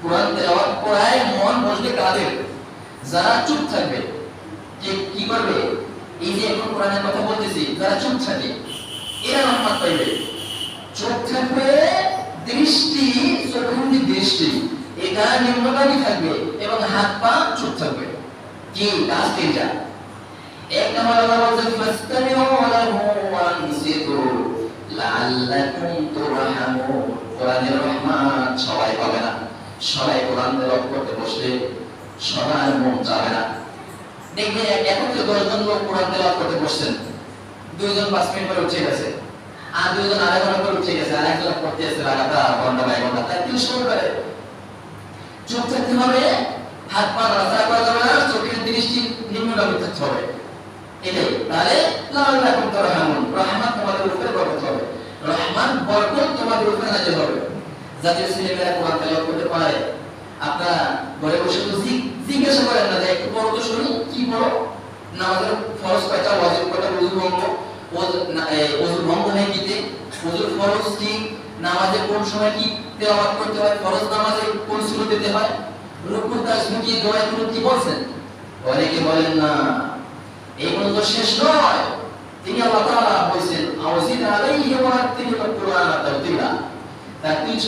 কোরআন তেলাওয়াত করায় মন বসবে কাদের? যারা চুপ থাকবে। যে কি করবে? এই যে এখন কোরআনের কথা বলতেছি, যারা চুপ থাকে এরা রহমত পাইবে। চুপ থাকবে, দৃষ্টি, চোখের দৃষ্টি এটা নিম্নগামী থাকবে এবং হাত পা চুপ থাকবে। কি কাজ তিনটা। এক নম্বর আল্লাহ বলেন ফাসতামিউ লাহু ওয়া আনসিতু লাআল্লাকুম তুরহামুন। কোরআনের রহমত সবাই পাবে না। সবাই কোরআন তেলাওয়াত করতে বসলে সবার মন চাবে না। দেখবে একত্রে 10 জন লোক কোরআন তেলাওয়াত করতে বসছেন, 2 জন 5 মিনিট পরে উঠে গেছে, আর 2 জন আধা ঘন্টা পরে উঠে গেছে, আর একজন পড়তে আছে লাগাতার ঘন্টা বাই ঘন্টা। তাই কি শুরু করে? চুপ থাকতে হবে, হাত পা নাড়াচাড়া করা যাবে না, চোখের দৃষ্টি নিম্নগামী থাকতে হবে। এটাই। তাহলে লাআল্লাকুম তুরহামুন, রহমত তোমাদের উপরে বরকত হবে, রহমান বরকত তোমাদের উপরে নাযিল হবে। যাতে ছেলেমেয়েরা কোরআন তেলাওয়াত করতে পারে। আপনারা ঘরে বসে তো জিজ্ঞাসা করেন না যে একটু পড়ো তো শুনি, কি পড়ো? নামাজের ফরজ কয়টা, ওয়াজিব কয়টা, ওযু ভঙ্গ, ওযু ভঙ্গ হয় কিতে, ওযুর ফরজ কি, নামাজে কোন সময় কি তেলাওয়াত করতে হয়, ফরজ নামাজে কোন সূরা দিতে হয়, রুকু তাসবিহ কি, দোয়া কি বলছেন? অনেকে বলেন না, এইগুলো তো শেষ নয়। তিনি আল্লাহ তাআলা বলেছেন আউযিদ আলাইহি ওয়া রাত্তিলিল কুরআনা তারতিলা। তার 3